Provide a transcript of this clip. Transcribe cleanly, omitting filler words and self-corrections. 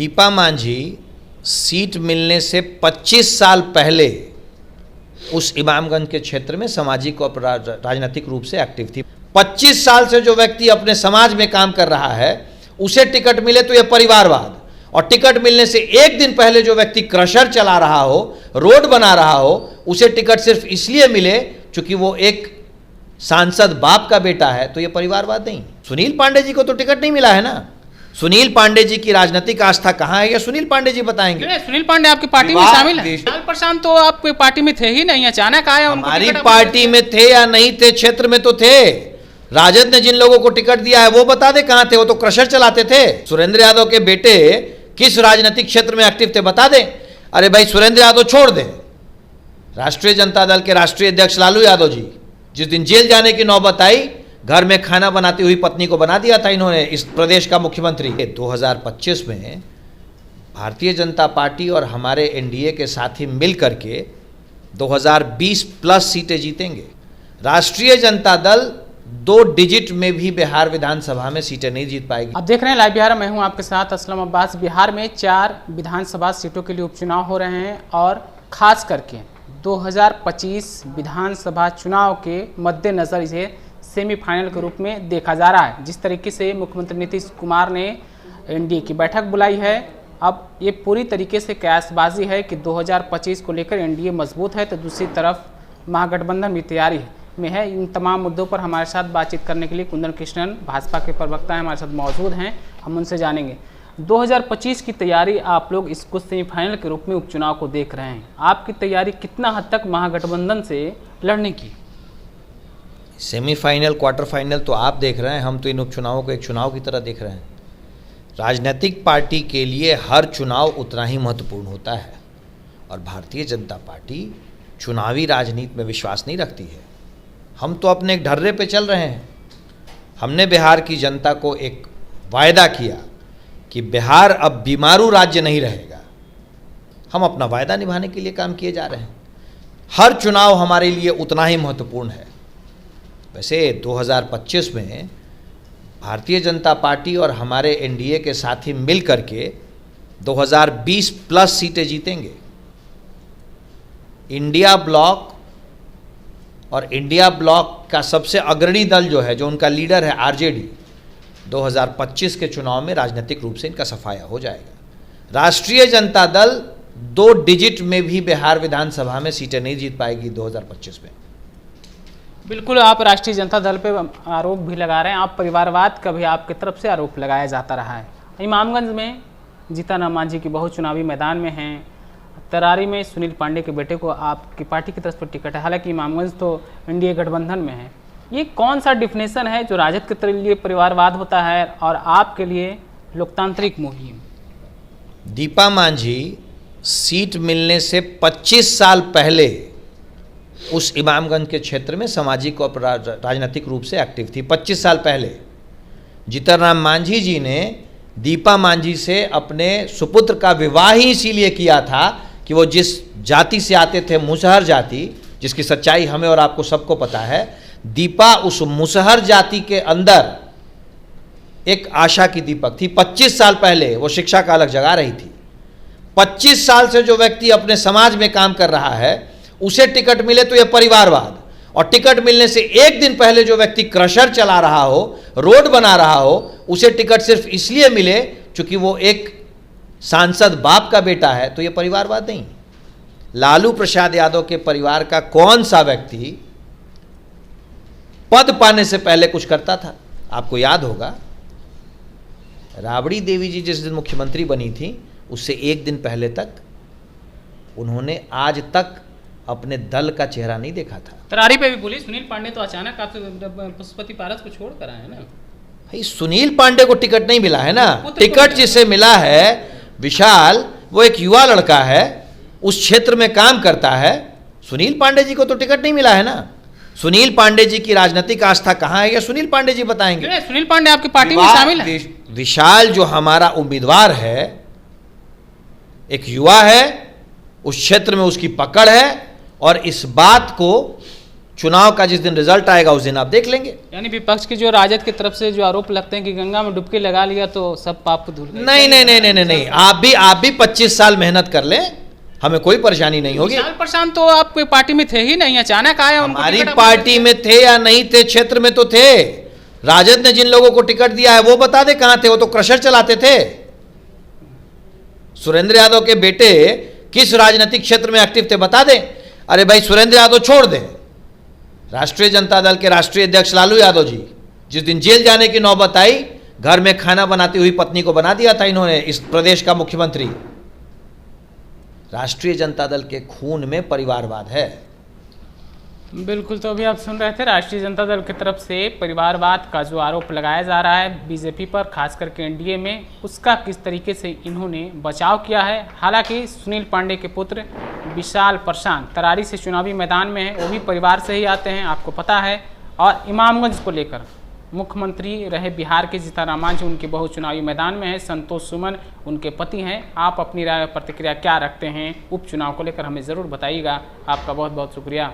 Deepa Manjhi seat मिलने से 25 साल पहले उस इमामगंज के क्षेत्र में सामाजिक और राजनीतिक रूप से एक्टिव थी। 25 साल से जो व्यक्ति अपने समाज में काम कर रहा है उसे टिकट मिले तो यह परिवारवाद, और टिकट मिलने से एक दिन पहले जो व्यक्ति क्रशर चला रहा हो, रोड बना रहा हो, उसे टिकट सिर्फ इसलिए मिले चूंकि वो एक सांसद बाप का बेटा है, तो यह परिवारवाद नहीं। सुनील पांडे जी को तो टिकट नहीं मिला है ना। सुनील पांडे जी की राजनीतिक आस्था कहां है, या सुनील पांडे जी बताएंगे। सुनील पांडे आपकी पार्टी में शामिल है? साल प्रशांत तो आपकी पार्टी में थे ही नहीं, अचानक आए। हमारी पार्टी में थे या नहीं थे, क्षेत्र में तो थे। राजद ने जिन लोगों को टिकट दिया है वो बता दे कहां थे, वो तो क्रशर चलाते थे। सुरेंद्र यादव के बेटे किस राजनीतिक क्षेत्र में एक्टिव थे बता दें। अरे भाई सुरेंद्र यादव छोड़ दें, राष्ट्रीय जनता दल के राष्ट्रीय अध्यक्ष लालू यादव जी जिस दिन जेल जाने की नौबत आई, घर में खाना बनाती हुई पत्नी को बना दिया था इन्होंने इस प्रदेश का मुख्यमंत्री। 2025 में भारतीय जनता पार्टी और हमारे एनडीए के साथी मिल करके 2020 प्लस सीटें जीतेंगे। राष्ट्रीय जनता दल 2 डिजिट में भी बिहार विधानसभा में सीटें नहीं जीत पाएगी। आप देख रहे हैं लाइव बिहार, मैं हूं आपके साथ असलम अब्बास। बिहार में 4 विधानसभा सीटों के लिए उपचुनाव हो रहे हैं और खास करके 2025 विधानसभा चुनाव के मद्देनज़र इसे सेमीफाइनल के रूप में देखा जा रहा है। जिस तरीके से मुख्यमंत्री नीतीश कुमार ने एनडीए की बैठक बुलाई है, अब ये पूरी तरीके से कयासबाजी है कि 2025 को लेकर एनडीए मजबूत है, तो दूसरी तरफ महागठबंधन भी तैयारी में है। इन तमाम मुद्दों पर हमारे साथ बातचीत करने के लिए कुंदन कृष्णन भाजपा के प्रवक्ता हैं, हमारे साथ मौजूद हैं। हम उनसे जानेंगे 2025 की तैयारी। आप लोग इसको सेमीफाइनल के रूप में उपचुनाव को देख रहे हैं, आपकी तैयारी कितना हद तक महागठबंधन से लड़ने की? सेमीफाइनल क्वार्टर फाइनल तो आप देख रहे हैं, हम तो इन उपचुनावों को एक चुनाव की तरह देख रहे हैं। राजनीतिक पार्टी के लिए हर चुनाव उतना ही महत्वपूर्ण होता है, और भारतीय जनता पार्टी चुनावी राजनीति में विश्वास नहीं रखती है। हम तो अपने एक ढर्रे पे चल रहे हैं। हमने बिहार की जनता को एक वायदा किया कि बिहार अब बीमारू राज्य नहीं रहेगा। हम अपना वायदा निभाने के लिए काम किए जा रहे हैं। हर चुनाव हमारे लिए उतना ही महत्वपूर्ण है। वैसे 2025 में भारतीय जनता पार्टी और हमारे एनडीए के साथी मिल करके 2020 प्लस सीटें जीतेंगे। इंडिया ब्लॉक और इंडिया ब्लॉक का सबसे अग्रणी दल जो है, जो उनका लीडर है आरजेडी, 2025 के चुनाव में राजनीतिक रूप से इनका सफाया हो जाएगा। राष्ट्रीय जनता दल 2 डिजिट में भी बिहार विधानसभा में सीटें नहीं जीत पाएगी 2025 में। बिल्कुल, आप राष्ट्रीय जनता दल पे आरोप भी लगा रहे हैं, आप परिवारवाद का भी आपकी तरफ से आरोप लगाया जाता रहा है। इमामगंज में जीतन मांझी की बहुत चुनावी मैदान में हैं, तरारी में सुनील पांडे के बेटे को आपकी पार्टी की तरफ से टिकट है। हालांकि इमामगंज तो एनडीए गठबंधन में है। ये कौन सा डिफिनेशन है जो राजद के लिए परिवारवाद होता है और आपके लिए लोकतांत्रिक मुहिम? दीपा मांझी सीट मिलने से 25 साल पहले उस इमामगंज के क्षेत्र में सामाजिक और राजनीतिक रूप से एक्टिव थी। 25 साल पहले जीतन राम मांझी जी ने दीपा मांझी से अपने सुपुत्र का विवाह ही इसीलिए किया था कि वो जिस जाति से आते थे, मुसहर जाति, जिसकी सच्चाई हमें और आपको सबको पता है, दीपा उस मुसहर जाति के अंदर एक आशा की दीपक थी। 25 साल पहले वो शिक्षा का अलग जगा रही थी। 25 साल से जो व्यक्ति अपने समाज में काम कर रहा है उसे टिकट मिले तो यह परिवारवाद, और टिकट मिलने से एक दिन पहले जो व्यक्ति क्रशर चला रहा हो, रोड बना रहा हो, उसे टिकट सिर्फ इसलिए मिले चूंकि वो एक सांसद बाप का बेटा है, तो यह परिवारवाद नहीं। लालू प्रसाद यादव के परिवार का कौन सा व्यक्ति पद पाने से पहले कुछ करता था? आपको याद होगा, राबड़ी देवी जी जिस दिन मुख्यमंत्री बनी थी उससे एक दिन पहले तक उन्होंने आज तक अपने दल का चेहरा नहीं देखा था। तरारी पे भी बोली सुनील पांडे तो अचानक आप पशुपति पारस को छोड़ कर आए ना। भाई सुनील पांडे को टिकट नहीं मिला है ना। टिकट जिसे मिला है विशाल, वो एक युवा लड़का है, उस क्षेत्र में काम करता है। सुनील पांडे जी को तो टिकट नहीं मिला है ना। सुनील पांडे जी की राजनीतिक आस्था कहां है, या सुनील पांडे जी बताएंगे। सुनील पांडे आपकी पार्टी में शामिल है? विशाल जो हमारा उम्मीदवार है एक युवा है, उस क्षेत्र में उसकी पकड़ है, और इस बात को चुनाव का जिस दिन रिजल्ट आएगा उस दिन आप देख लेंगे। यानी विपक्ष की जो राजद की तरफ से जो आरोप लगते हैं कि गंगा में डुबकी लगा लिया तो सब पाप धुल गए। नहीं नहीं नहीं नहीं नहीं नहीं, आप भी 25 साल मेहनत कर लें, हमें कोई परेशानी नहीं होगी। विशाल प्रशांत तो आपकी पार्टी में थे ही नहीं, अचानक आया उनको हमारी टिकट। पार्टी में थे या नहीं थे, क्षेत्र में तो थे। राजद ने जिन लोगों को टिकट दिया है वो बता दे कहां थे, वो तो क्रशर चलाते थे। सुरेंद्र यादव के बेटे किस राजनीतिक क्षेत्र में एक्टिव थे बता दें। अरे भाई सुरेंद्र यादव छोड़ दें, राष्ट्रीय जनता दल के राष्ट्रीय अध्यक्ष लालू यादव जी जिस दिन जेल जाने की नौबत आई, घर में खाना बनाती हुई पत्नी को बना दिया था इन्होंने इस प्रदेश का मुख्यमंत्री। राष्ट्रीय जनता दल के खून में परिवारवाद है। बिल्कुल, तो अभी आप सुन रहे थे राष्ट्रीय जनता दल की तरफ से परिवारवाद का जो आरोप लगाया जा रहा है बीजेपी पर, खास करके एनडीए में, उसका किस तरीके से इन्होंने बचाव किया है। हालांकि सुनील पांडे के पुत्र विशाल प्रशांत तरारी से चुनावी मैदान में है, वो भी परिवार से ही आते हैं, आपको पता है। और इमामगंज को लेकर मुख्यमंत्री रहे बिहार के जीतनराम जी, उनके बहू चुनावी मैदान में है। संतोष सुमन उनके पति हैं। आप अपनी राय प्रतिक्रिया क्या रखते हैं उपचुनाव को लेकर, हमें ज़रूर बताइएगा। आपका बहुत बहुत शुक्रिया।